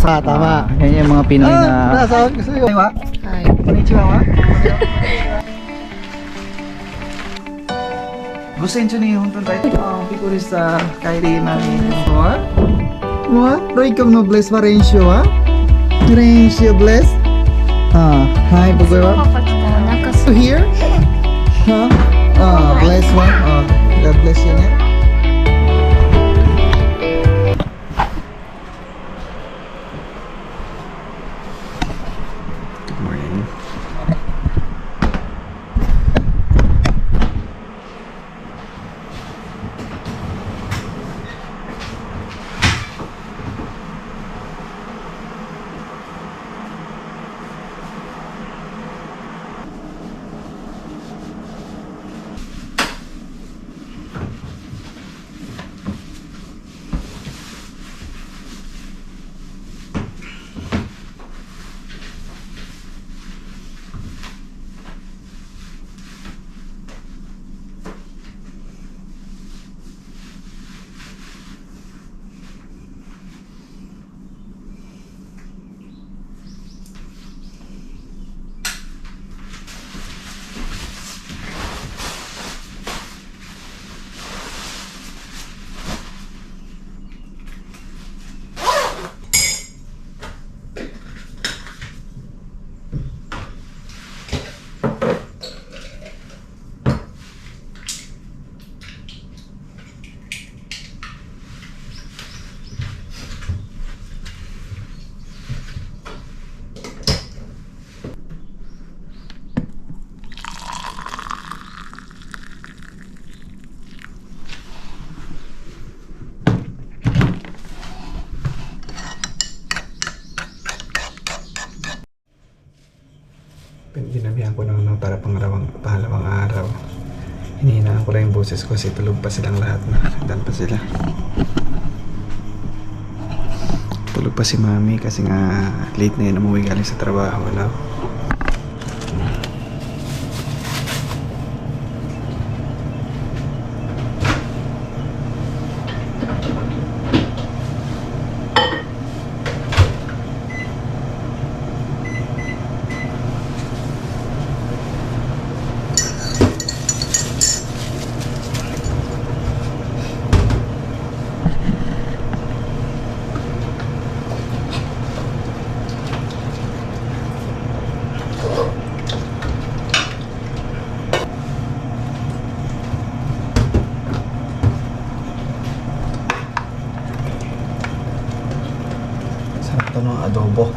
Tama. Yan yung mga Pinoy na... Nasa gusto yun. Wa? Hi. Konnichiwa, wa? Gusto yun ni Honton tayo. Pikuris sa kairi namin. What? What? Roy kam no bless Varencio, wa? Varencio bless? Hi, Bugoy, wa? To here? Huh? Bless one. God bless you, ne? Good morning. Ginabihan ko lang para pangalawang araw. Hinihinaan ko lang yung boses ko kasi tulog pa silang lahat. Nakakagdan pa sila. Tulog pa si mami kasi nga late na yun umuwi galing sa trabaho. Wala. Sarap to ng adobo.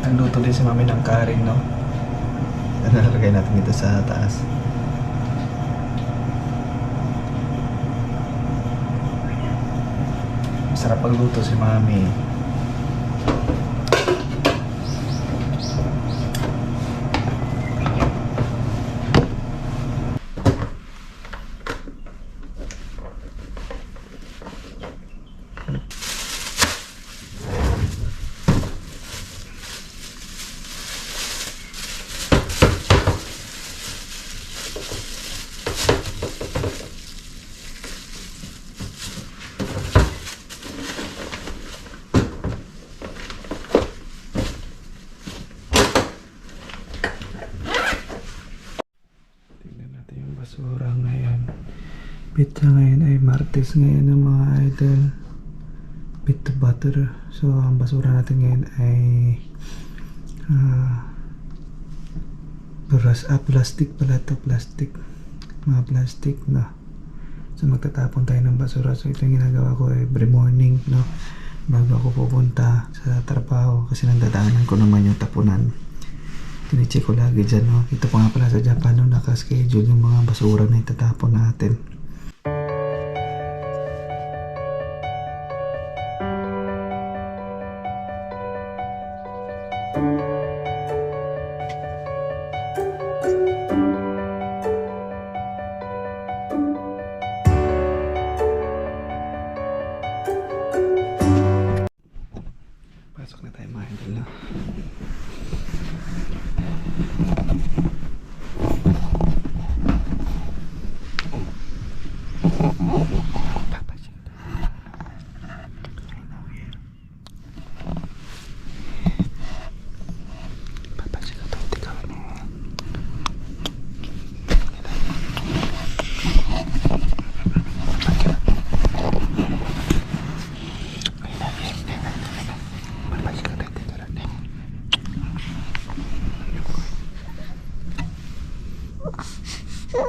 Nagluto din si mami ng karing, no? Nalagay natin dito sa taas. Sarap pagluto si mami. Basura ngayon. Pizza ngayon ay Martes ngayon ng mga idol. Pizza butter. So ang basura natin ngayon ay plastic pala ito. Plastic. Mga plastic, no? So magtatapon tayo ng basura. So ito yung ginagawa ko every morning, no? Bago ako pupunta sa trabaho kasi nandadaanan ko naman yung tapunan. Tinicheck ko lagi dyan, no? Ito pa nga pala sa Japan, no? Nakaschedule yung mga basura na itatapon natin. Good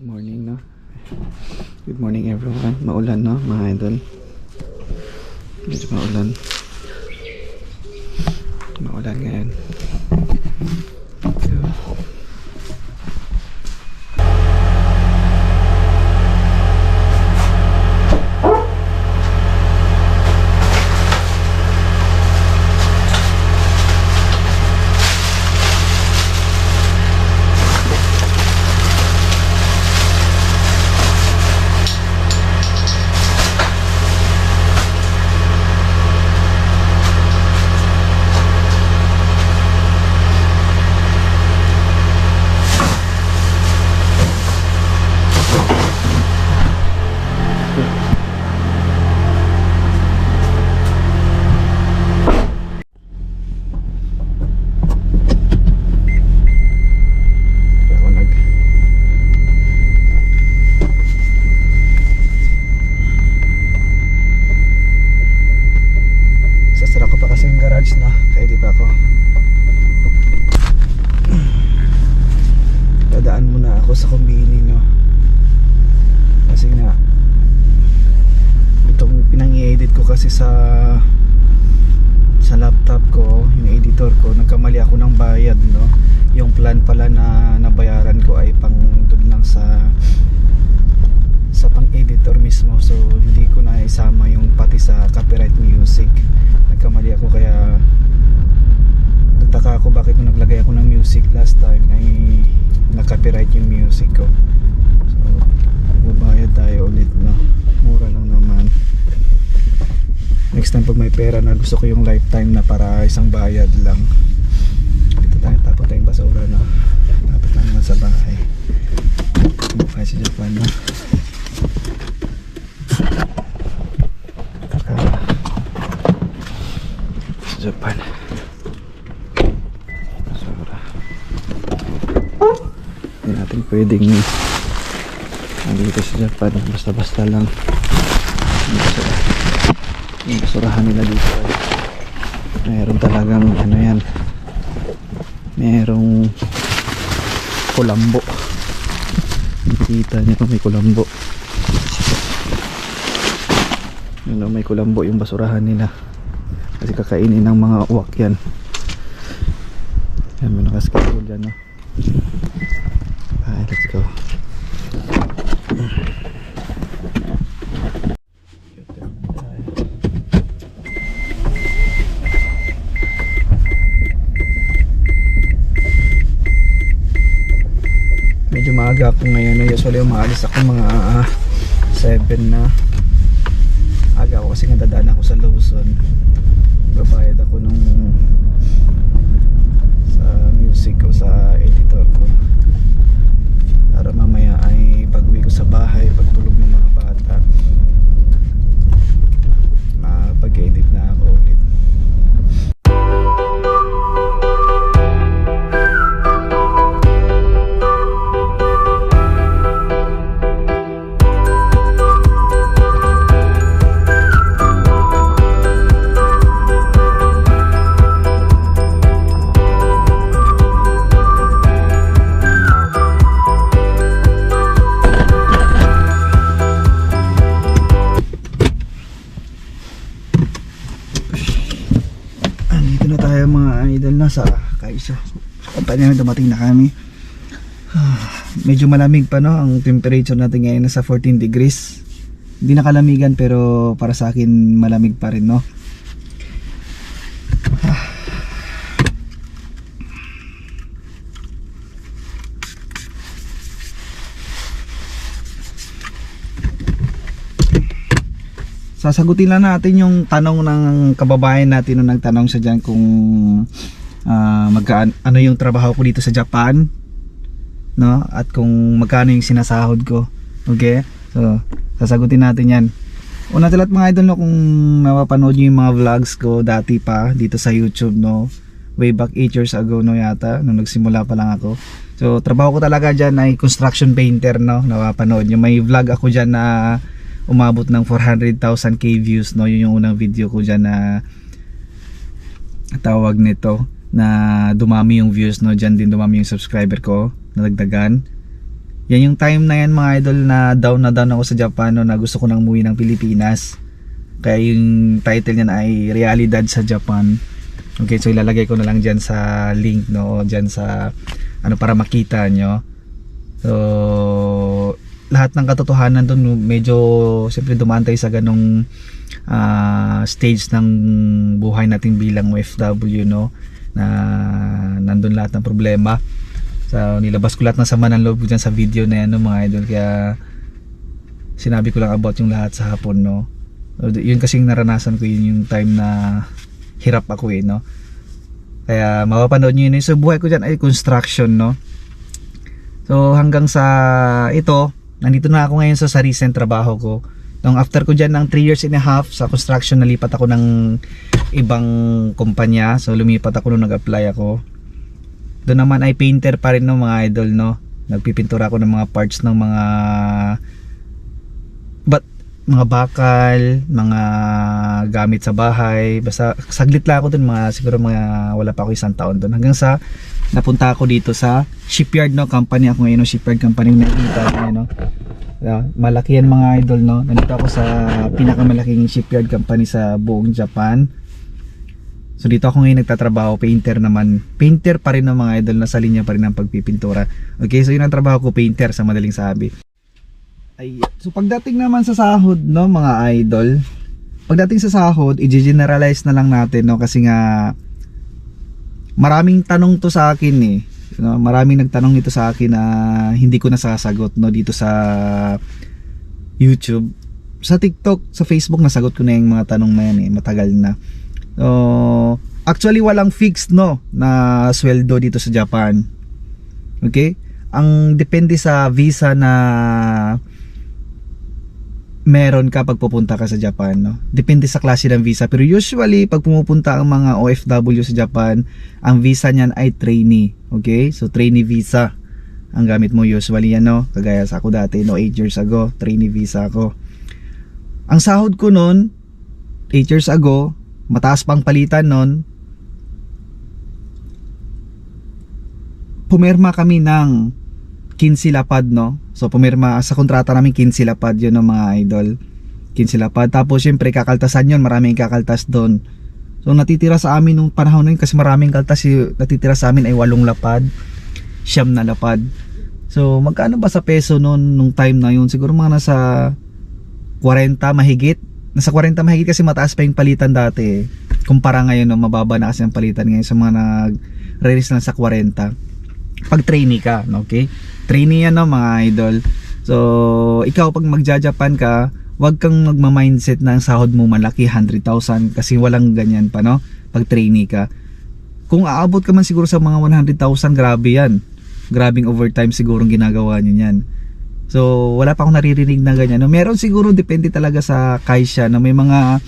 morning, no? Good morning everyone. Maulan, no, mga idol? Medyo maulan. Maulan ngayon. So, ako sasara ko pa kasi yung garage, na kaya di pa ako dadaan muna ako sa kumbini, no, kasi nga itong pinang-i-edit ko kasi sa laptop ko, yung editor ko, nagkamali ako ng bayad, no. Yung plan pala na nabayaran ko ay pang doon lang sa pang editor mismo, so hindi ko na isama yung pati sa copyright music. Nagkamali ako, kaya nagtaka ako bakit nung naglagay ako ng music last time ay na-copyright yung music ko. So bubayad tayo ulit, no. Mura lang naman. Next time pag may pera na, gusto ko yung lifetime na para isang bayad lang. Dito tayo, tapon tayong basura, no. Tapos lang naman sa bahay. Mukha sa Japan, no. Sa Japan. Basura. Hindi natin pwedeng nandito sa Japan basta-basta lang. Yung basurahan nila dito ay mayroon talagang ano yan, mayroong kulambo. Nakikita nyo may kulambo, yun, may kulambo yung basurahan nila kasi kakainin ng mga uwak yan. Yan, may nakaschedule dyan, no? Bye, let's go. Medyo maaga ako ngayon, usually umaalis ako mga 7 na. Aga ako kasi nadadaan ako sa Luzon. Babayad ako nung sa music ko, sa editor ko, para mamaya ay pag-uwi ko sa bahay, pagtulog ng mga bata, makapag-edit na ako ulit. Dito na tayo mga idol, nasa Kaiso kumpanya, dumating na kami. Medyo malamig pa, no, ang temperature natin ngayon nasa 14 degrees. Hindi nakalamigan pero para sa akin malamig pa rin, no. Sasagutin lang natin yung tanong ng kababayan natin nung nagtanong siya dyan kung ano yung trabaho ko dito sa Japan, no? At kung magkano yung sinasahod ko. Okay? So, sasagutin natin yan. Una sa lahat mga idol, no, kung napapanood nyo yung mga vlogs ko dati pa dito sa YouTube, no, way back 8 years ago, no, yata, nung nagsimula pa lang ako. So, trabaho ko talaga dyan ay construction painter, no, napapanood nyo. May vlog ako dyan na umabot ng 400,000 k views, no, yun yung unang video ko dyan na tawag nito, na dumami yung views, no, dyan din dumami yung subscriber ko, nadagdagan. Yan yung time na yan mga idol na down ako sa Japan, no, na gusto ko nang umuwi ng Pilipinas. Kaya yung title niyan ay Realidad sa Japan. Okay, so ilalagay ko na lang dyan sa link, no, dyan sa ano para makita nyo. So lahat ng katotohanan dun medyo siyempre dumaan tayo sa ganong stage ng buhay natin bilang OFW, no, na nandun lahat ng problema. So nilabas ko lahat ng sama ng loob ko dyan sa video na yan, no, mga idol. Kaya sinabi ko lang about yung lahat sa hapon, no. So, yun kasing naranasan ko, yun yung time na hirap ako, no. Kaya mapapanood nyo yun. So buhay ko dyan ay construction, no. So hanggang sa ito, nandito na ako ngayon sa recent trabaho ko. Nung after ko dyan ng 3 years and a half sa construction, nalipat ako ng ibang kumpanya. So lumipat ako nung nag-apply ako. Doon naman ay painter pa rin, no, mga idol, no. Nagpipintura ako ng mga parts ng mga bakal, mga gamit sa bahay. Basta saglit lang ako doon, siguro wala pa ako 1 taon doon. Hanggang sa napunta ako dito sa shipyard, no, company ako ngayon, no, shipyard company na nakita, no. Malaki yan mga idol, no. Nandito ako sa pinakamalaking shipyard company sa buong Japan. So dito ako ngayon nagtatrabaho, painter naman. Painter pa rin ng mga idol, nasa linya pa rin ng pagpipintura. Okay, so yun ang trabaho ko, painter sa madaling sabi. Ay, so pagdating naman sa sahod, no, mga idol. Pagdating sa sahod, i-generalize na lang natin, no, kasi nga maraming tanong to sa akin, eh. No, maraming nagtanong nito sa akin na hindi ko nasasagot, no, dito sa YouTube. Sa TikTok, sa Facebook nasagot ko na yung mga tanong na yan, eh, matagal na. So, actually walang fixed, no, na sweldo dito sa Japan. Okay? Ang depende sa visa na meron ka pag pupunta ka sa Japan, no? Depende sa klase ng visa. Pero usually, pag pumupunta ang mga OFW sa Japan, ang visa niyan ay trainee. Okay? So, trainee visa ang gamit mo usually yan, no? Kagaya sa ako dati, no, 8 years ago, trainee visa ako. Ang sahod ko noon, 8 years ago, mataas pang palitan nun, pumirma kami ng 15 lapad, no. So pumirma sa kontrata namin 15 lapad, yun, no, mga idol. 15 lapad. Tapos syempre kakaltasan yun, maraming kakaltas doon. So natitira sa amin nung panahon na yun, kasi maraming kaltas, natitira sa amin ay 8 lapad, 9 na lapad. So magkano ba sa peso noon nung time na yun? Siguro mga nasa 40 mahigit. Nasa 40 mahigit, kasi mataas pa yung palitan dati, eh. Kumpara ngayon, no, mababa na kasi ang palitan ngayon sa mga nag-release lang sa 40. Pag trainee ka, no, okay? Trainee yan, no, mga idol. So, ikaw pag magja-Japan ka, wag kang magma-mindset na ang sahod mo malaki, 100,000, kasi walang ganyan pa, no? Pag trainee ka. Kung aabot ka man siguro sa mga 100,000, grabe yan. Grabing overtime siguro ginagawa nyo yan. So wala pa akong naririnig na ganyan, no? Meron siguro, depende talaga sa kaisya, no? May mga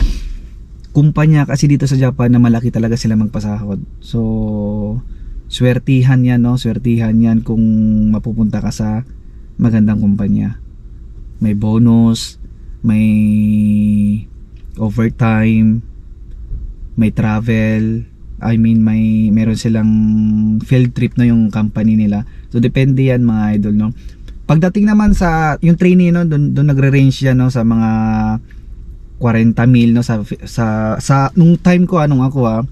kumpanya kasi dito sa Japan na malaki talaga sila magpasahod. So swertihan yan, no? Swertihan yan kung mapupunta ka sa magandang kumpanya. May bonus, may overtime, may travel, meron silang field trip na yung company nila. So depende yan, mga idol, no? Pagdating naman sa yung trainee, no, doon nagre-range yan, no, sa mga 40,000, no, sa nung time ko, anong ako,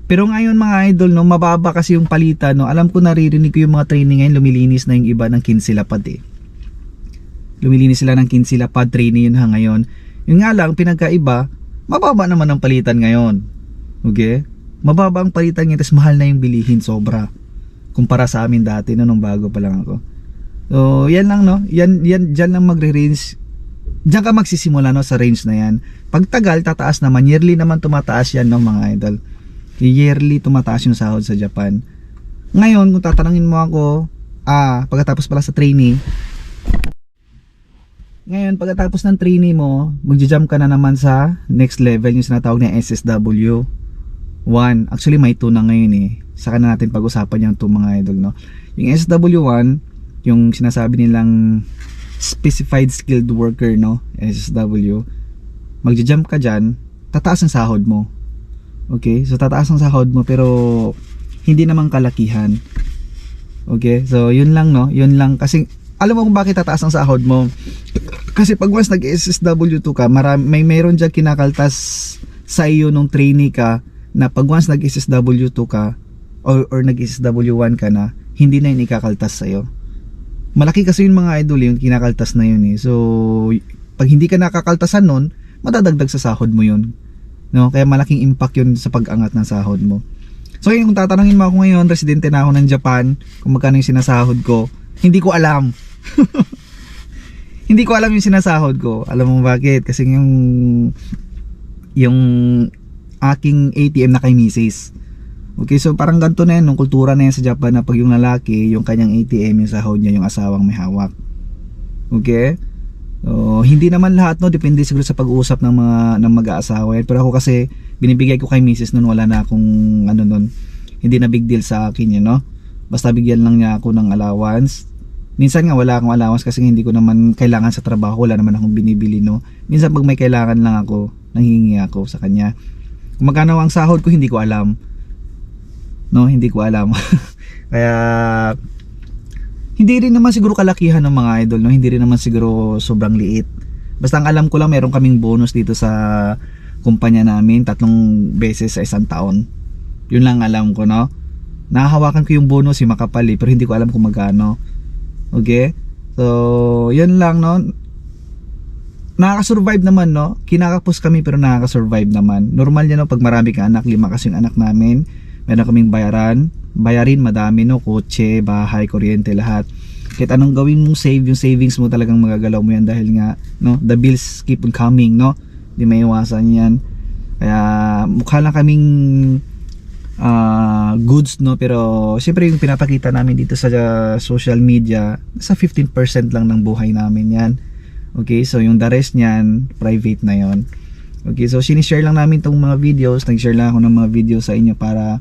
Pero ngayon, mga idol, no, mababa kasi yung palitan, no. Alam ko, naririnig ko yung mga trainee ngayon, lumilinis na yung iba ng 15 lapad, eh. Lumilinis sila ng 15 lapad, trainee yun ngayon. Yung nga lang, pinagkaiba, mababa naman ang palitan ngayon. Okay? Mababa ang palitan ngayon, tapos mahal na yung bilihin, sobra. Kumpara sa amin dati, no, nung bago pa lang ako. So, yan lang, no. Dyan lang magre-range. Diyan ka magsisimula, no, sa range na yan. Pag tagal, tataas naman. Yearly naman tumataas yan, no, mga idol. Yearly tumataas yung sahod sa Japan. Ngayon, kung tatanungin mo ako, pagkatapos pala sa trainee, ngayon, pagkatapos ng trainee mo, magja-jump ka na naman sa next level, yung sinatawag na SSW 1. Actually, may 2 na ngayon eh. Saka na natin pag-usapan yung 2 mga idol, no? Yung SSW 1, yung sinasabi nilang Specified Skilled Worker, no? SSW. Magja-jump ka dyan, tataas ang sahod mo. Okay? So, tataas ang sahod mo, pero hindi naman kalakihan. Okay? So, yun lang, no? Yun lang. Kasi, alam mo kung bakit tataas ang sahod mo? Kasi pag once nag-SSW2 ka, mayroon dyan kinakaltas sa iyo nung trainee ka, na pag once nag-SSW2 ka, or nag-SSW1 ka na, hindi na yun ikakaltas sa iyo. Malaki kasi yung mga idol, yung kinakaltas na yun eh. So, pag hindi ka nakakaltasan nun, madadagdag sa sahod mo yun. No? Kaya malaking impact yun sa pag-angat ng sahod mo. So, yun, kung tatanungin mo ako ngayon, residente na ako ng Japan, kung magkano yung sinasahod ko, hindi ko alam. Hindi ko alam yung sinasahod ko. Alam mo bakit? Kasi yung aking ATM na kay Mrs. Okay, so parang ganito na yan, nung kultura na yan sa Japan na pag yung lalaki, yung kanyang ATM, yung sahod niya, yung asawang may hawak. Okay? So, hindi naman lahat, no, depende siguro sa pag-uusap ng mag-aasawa. Pero ako kasi binibigay ko kay Mrs. noon, wala na akong noon. Hindi na big deal sa akin yun, no? Basta bigyan lang niya ako ng allowance. Minsan nga wala akong allowance kasi hindi ko naman kailangan sa trabaho, wala naman akong binibili, no. Minsan pag may kailangan lang ako, nanghihingi ako sa kanya. Kung magkano ang sahod ko, hindi ko alam. No, hindi ko alam. Kaya hindi rin naman siguro kalakihan ng mga idol, no? Hindi rin naman siguro sobrang liit. Basta ang alam ko lang, meron kaming bonus dito sa kumpanya namin 3 beses sa isang taon. Yun lang alam ko, no? Nahahawakan ko yung bonus, yung makapal, pero hindi ko alam kung magkano. Okay? So, yun lang, no? Nakaka-survive naman, no? Kinakapos kami pero nakaka-survive naman. Normal yan, no? Pag marami ka anak, 5 kasi yung anak namin. Meron kaming bayarin, madami, no? Kotse, bahay, kuryente, lahat. Kahit anong gawin mong save, yung savings mo talagang magagalaw mo yan dahil nga, no? The bills keep on coming, no? Di may iwasan yan. Kaya mukha lang kaming goods, no, pero syempre yung pinapakita namin dito sa social media, sa 15% lang ng buhay namin yan. Okay, so yung the rest niyan private na yon. Okay, so sinishare lang namin tong mga videos, nag-share lang ako ng mga videos sa inyo para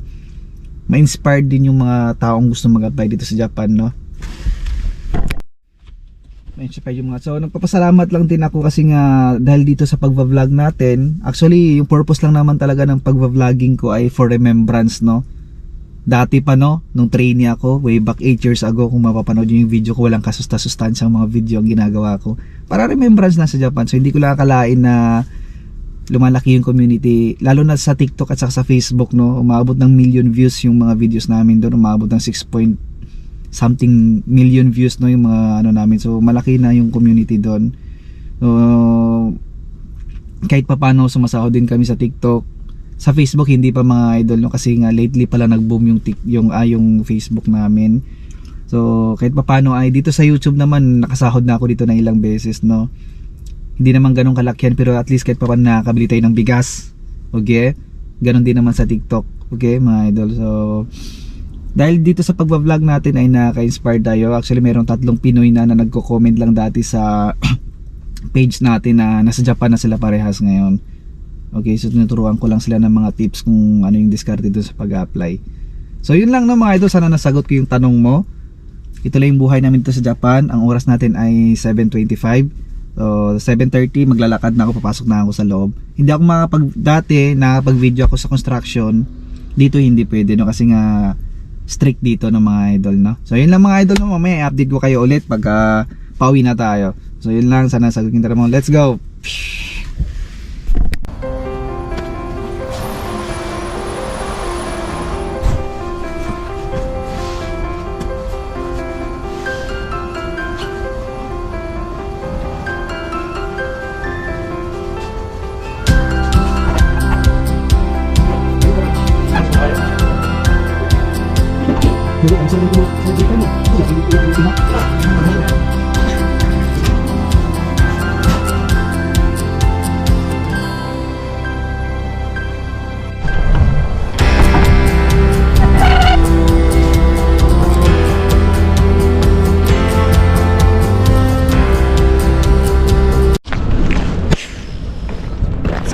ma-inspire din yung mga taong gusto mag-apply dito sa Japan, no. Ma-inspire yung mga, so nagpapasalamat lang din ako kasi nga dahil dito sa pagva-vlog natin, actually yung purpose lang naman talaga ng pagva-vlogging ko ay for remembrance, no. Dati pa, no, nung trainee ako way back 8 years ago, kung mapapanood yung video ko, walang kasusta-sustansyang mga video ang ginagawa ko para remembrance na sa Japan. So hindi ko lang akalain na lumalaki yung community, lalo na sa TikTok at saka sa Facebook, no. Umabot ng million views yung mga videos namin doon, umabot ng 6.something million views, no, yung mga namin. So malaki na yung community doon. So kahit pa paano sumasahod din kami sa TikTok. Sa Facebook hindi pa mga idol, no, kasi nga lately pala nag-boom yung Facebook namin. So kahit pa paano ay dito sa YouTube naman nakasahod na ako dito na ilang beses, no. Hindi naman ganun kalakihan pero at least kahit pa paano nakakabili tayo ng bigas. Okay? Ganon din naman sa TikTok. Okay mga idol. So dahil dito sa pagbablog natin ay nakaka-inspire tayo. Actually mayroong 3 Pinoy na nagko-comment lang dati sa page natin na nasa Japan na sila parehas ngayon. Okay, so tinuturuan ko lang sila ng mga tips kung ano yung diskarte doon sa pag-apply. So yun lang, no, mga idol, sana nasagot ko yung tanong mo. Ito lang yung buhay namin dito sa Japan. Ang oras natin ay 7:25. So 7:30 maglalakad na ako, papasok na ako sa loob. Hindi ako dati nakapag-video ako sa construction. Dito hindi pwede, no, kasi nga strict dito ng mga idol, no. So yun lang mga idol, no, mamaya i-update ko kayo ulit pag pauwi na tayo. So yun lang, sana sagot yung tanong mo. Let's go.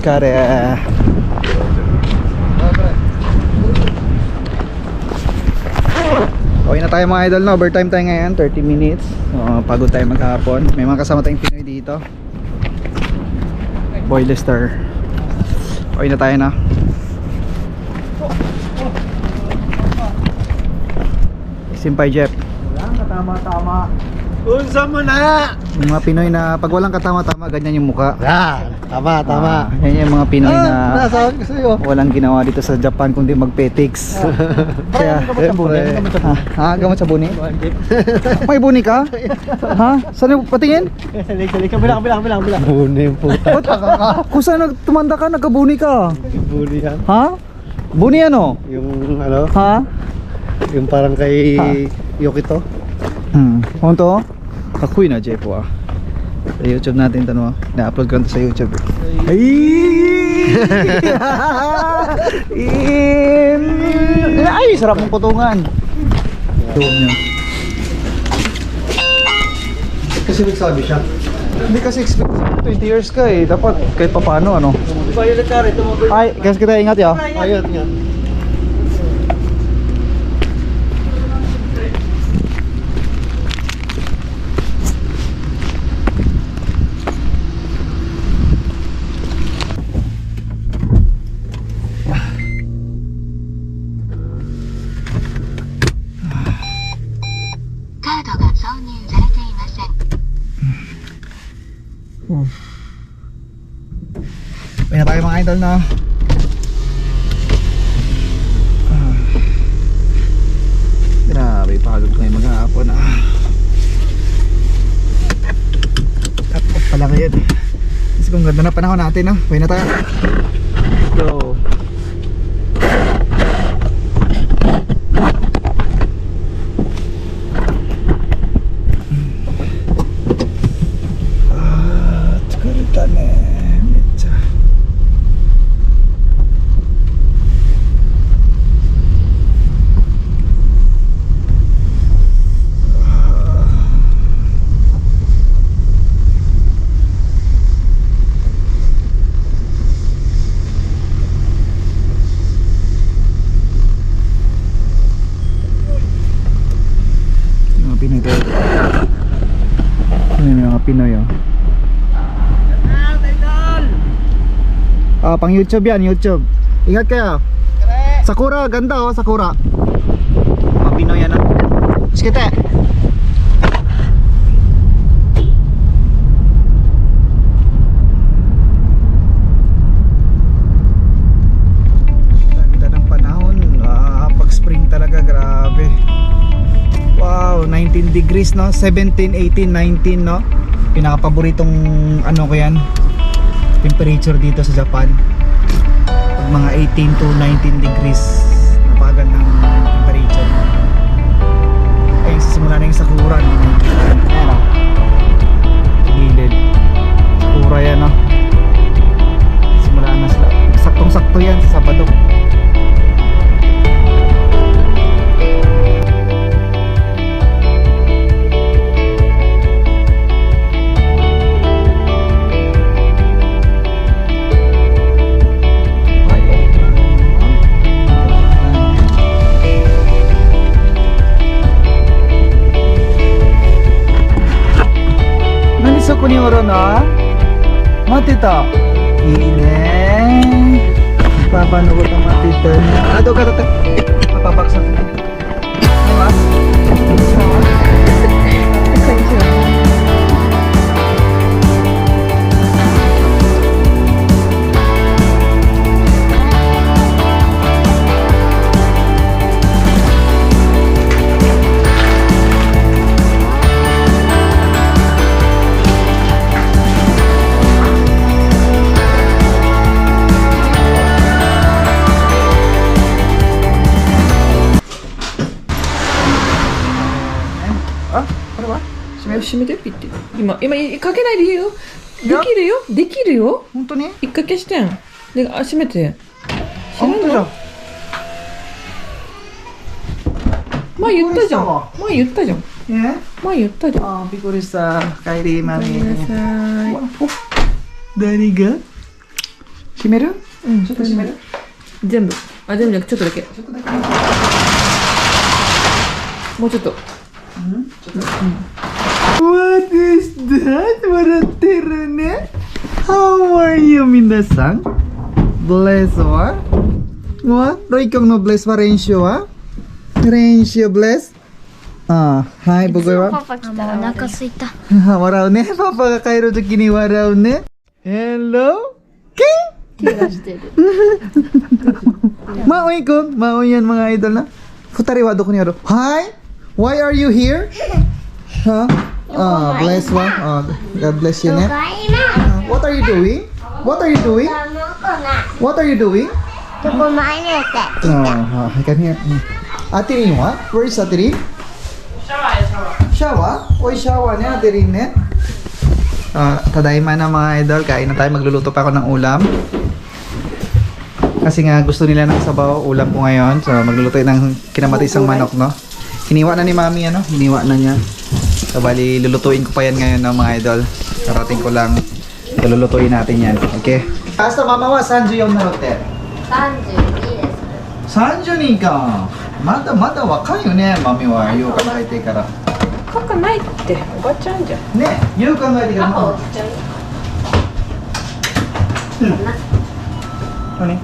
Skare. Okay na tayo mga idol, no? Overtime tayo ngayon, 30 minutes. Pagod tayo maghapon. May mga kasama tayong Pinoy dito. Boy Lester. Okay na tayo na. Simpay Jeff. Tama. Unsa mo na? Yung mga Pinoy na pag walang katama-tama, ganyan yung mukha. Yan, tama. Yan yung mga Pinoy na Nasabi ko sa'yo. walang ginawa dito sa Japan kundi magpetics. Kaya, gamot sa buni? May buni ka? Ha? Saan yung patingin? Kabila. Buni yung puta. Kung saan tumanda ka, nagkabuni ka? Buni yan. Ha? Buni ano? Yung ano, Ha? yung parang kay Yokito. Ano to? Kakuy na Jeff ah. Sa YouTube natin ito no. Na-upload ko na to sa YouTube. Ay! Ay! Sarap ng putungan. Tuwag niya. Kasi nagsabi siya. Hindi kasi expect 20 years ka eh. Dapat kahit pa paano ano. Violet ka rin, tumagal. Ay, kasi kita ingat ya. Ayot nga. May na tayo mga idol na. Grabe, pagod ko yung maghapon ah. Tapos pala ngayon. Kasi kung ganda na panahon natin no. May na tayo. Let's go. Pinoy oh. Pang YouTube yan, YouTube. Ingat kayo. Sakura, ganda oh, Sakura. Mga Pinoy yan ah. Skite. Ganda ng panahon. Pag spring talaga, grabe. Wow, 19 degrees no, 17, 18, 19 no. Pinakapaboritong ano ko yan, temperature dito sa Japan. Pag mga 18 to 19 degrees, napakagandang temperature. Ayun, sisimula na yung Sakura no. Ayan o, gilid Sakura yan no. Simula na sila, saktong sakto yan sa Sabado. Kunioro na matita. Ine. Papano ko itong matita niya. Ato ka tatak. Mapapaksak na. Mas?あ、これは閉めてピッて今かけないでいいよ。できるよ。本当に一回消してん。で、閉めて。本当じゃん。前言ったじゃん。え前言ったじゃん。あ、びっくりした。帰り、マミごめんなさい。何が閉めるうん、ちょっと閉める。全部。あ、全部じゃなくてちょっとだけ。もうちょっと。What is that? 笑ってるね。How are you, 皆さん Bless wa? What? Roykong no bless wa Renshu wa? Renshu bless? Hi, Bugoy パ wa? パ来たらお腹すいた。笑うね。パパが帰るときに笑うね。Hello? King? 手がしてる。Maoy ko. Maoy yan mga idol na. Futari wa doko ni Aro. Hi? Why are you here? Huh? Bless wa? God bless you ne. What are you doing? What are you doing? What are you doing? どこ前にて。I can hear. Ate Rin wa? Where is Ate Rin? Shawa? Oy, shawa ne, Ate Rin ne. Tadaima na mga idol. Kain na tayo. Magluluto pa ako ng ulam. Kasi nga gusto nila ng sabaw ulam ko ngayon. So magluluto ng kinamatisang manok, no? Hiniwa na ni Mami, ano? Hiniwa na niya. So bali, lulutuin ko pa yan ngayon, no, mga idol. Karating ko lang. Lulutuin natin yan. Okay? Basta mama wa, Sanju yung narote. 32です。 Sanju ni ka. Mada wakai yo ne, Mami wa. Yo kakaete kara. かかないって。おばちゃんじゃん。 Ne, yo kakaete パパお kara. じちゃん。 Nani?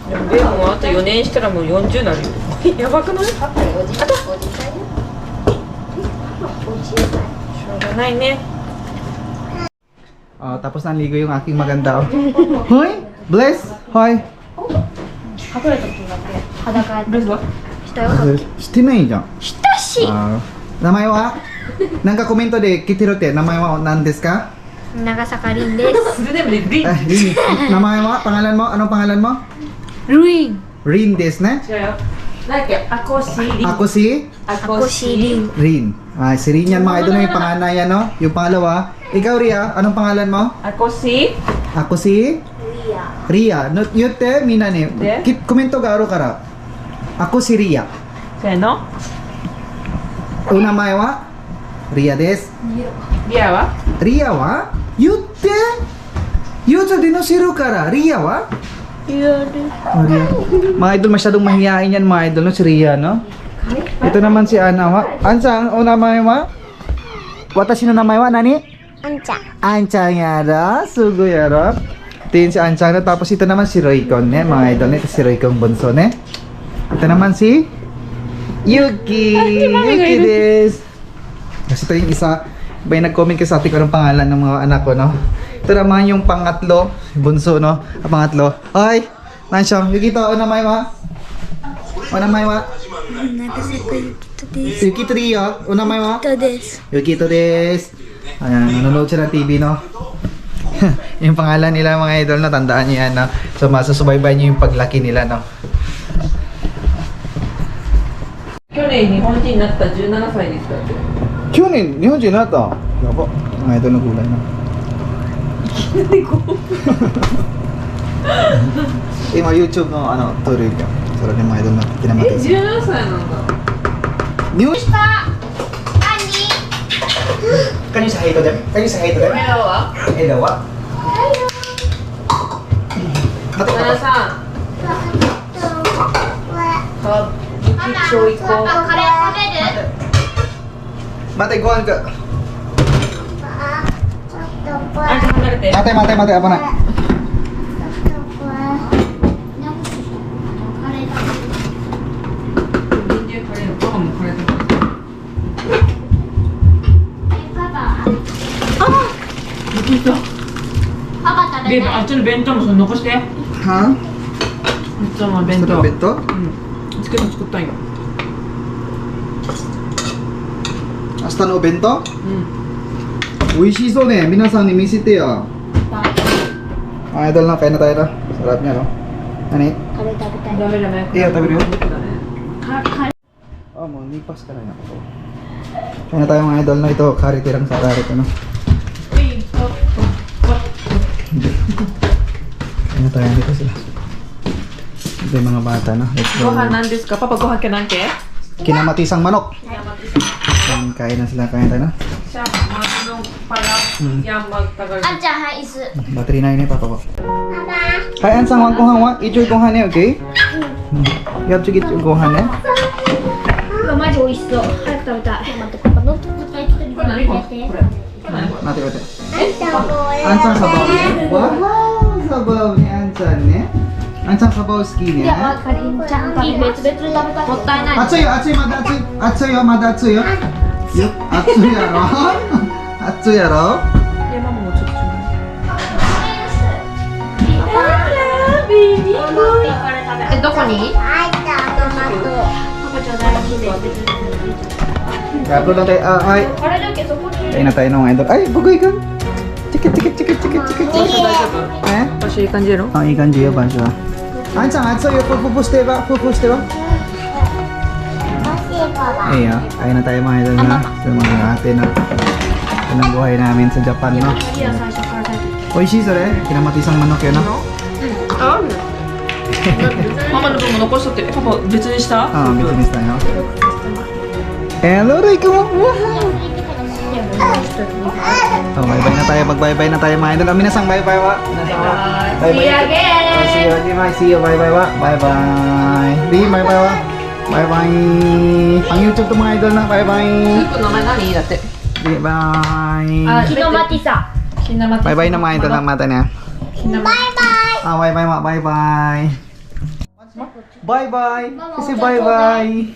でもベンもあと4年したらもう40なるよ。やばくない？しパパおじさんよ。おじさん。ょうがないね。 Tapos nanligo yung aking maganda. Hoy! Bless! Hoy! 隠れたことだけ。裸やっブレスは？したよ。してないじゃん。したし。名前はなんかコメントで来てるって名前は何ですか長坂凛です。それでもね、リン。Rin. 名前はpangalan mo? Anong pangalan mo? ルイン。 Rin des ne? 違うよ。なんだっけ、アコシリン。 Ako si アコシリン。 Rin. Si Rin yan mga idol na yung panganay yan, no? Yung pangalawa. Ikaw Ria, anong pangalan mo? アコシ。 Ako si リア。 Ria. No, yute mina ne. De? Komento ga aro kara. Ako si Ria. せーの。 Unamae wa Ria des. リアは？ Ria wa? Yute? Yute dinosiru kara. Ria wa? リアル。 Oh, Ria. Mga idol, masyadong mahihain yan mga idol, no? Si Ria, no? Ito naman si Ana wa. Ansang, o namae wa? Watashi no namae wa, nani? あんちゃん。 Anchang yara, sugo yara. Ito yun si Anchang na. Tapos ito naman si Roykon, ne? Mga idol, ne? Ito si Roykon Bunso, ne? Ito naman si Yuki. Yuki des. Kasi ito yung isa. Iba yung nag-comment ka sa atin ko ng pangalan ng mga anak ko, no? Ito naman yung pangatlo, Bunso, no? Ang pangatlo. Hi! Anchang, Yuki to, o namae wa? O namae wa? 長坂ゆきとです。 Yuki to ria, o namae wa? とです。 Yuki to des. Ayan, nanonood siya ng TV, no? Yung pangalan nila mga idol, no? Tandaan niyo yan, no? So, masasubaybayan niyo yung paglaki nila, no? 去年日本人になった17歳でしたって。去年、日本人になったやば。mga idol ng kulay, no? Yung mga YouTube no, ano, tuloy ka. Sarap yung mga idol na え、 kinamatis. 17歳なんだ。 News? Kanyo sa hito dem? Kanyo sa hito dem? メロは？ Hello, wa? Ba't ナナさん。か、雪ちょいこ。カレー食べる？ Matay, kuhan ka. あんた離れて。 Matay, apa na? 人間カレー、パパもカレー食べる。ベン、あっちの弁当もそれ残して。 Ha? いつも弁 Ito 当。 na bento? うん。つけた作ったんよ。 Hasta no bento? うん。 Uishiso ne, minasan ni misite ya. Mga idol na, kain na tayo na. Sarap niya, no? Ano eh? カレー食べたい。ダメダメ。 Iya, tabi rin. だね。 Oh, mo lipas ka na yan ako. Kain na tayo mga idol na ito. Karitirang sa karit, ano? Kain na tayo dito sila. Ito yung mga bata, no? Let's ご go. 飯なんですか？パパご飯けなんけ？ Kinamatisang manok. Kain na sila, kain tayo na. シャー、マグロ yang pala yang magtagal. あんちゃんはい椅子 Battery na yun eh, papa ko. パパ Hi, Ansang, wag kong hawa. Enjoy kong hane, okay? You have to get your go hane. うわマジ美味しそう早く食べたい待ってパパノートパパに入れて Mati, mati. あんちゃんこれ Ansang sabaw niya. Wow, sabaw ni Ansang niya. Ansang sabaw ski いや niya. かりんちゃん別々で食べたいもったいない Atsuy, atsuy, mada atsuy. Atsuy yo, mada atsuy yo. Atsuy yaro. Atsuy yaro. え、ママもちょっとちょうだい。え、どこにあいたトマトパパちょうだいUpload lang tayo. Ay, あれだけそこに kain na tayo ng idol. Ay, bugoy ka. Chikit, chikit, chikit, chikit, chikit. 大丈夫？ Eh? 私いい感じやろ？ Oh, ikan jiyo ba siya? Ansang, atsuy yo. Pupuste ba? Pupuste ba? Ay, kain na tayo mga idol na. Sa mga ate na. Yan ang buhay namin sa Japan, no? いや最初から食べて Oishi, sore. Kinamatisang manok yun, no? ある。ママの分も残しとって。パパ別にした？ Ah, business tayo. Hello, Rico! Wow! Oh, bye-bye na tayo. Mag-bye-bye na tayo mga idol. Minasang bye-bye wa. Bye-bye. See you again. Oh, see you again, bye. See you. Bye-bye wa. Bye-bye. Di, bye-bye wa. Bye-bye. Ang YouTube to mga idol na. ス Bye-bye. ープの名前何だって。 Di, bye. キノマティサ ひなま Bye-bye na mga idol ng mata niya. ひなま Ah, bye-bye ma. Bye-bye. Bye-bye. Kasi bye-bye.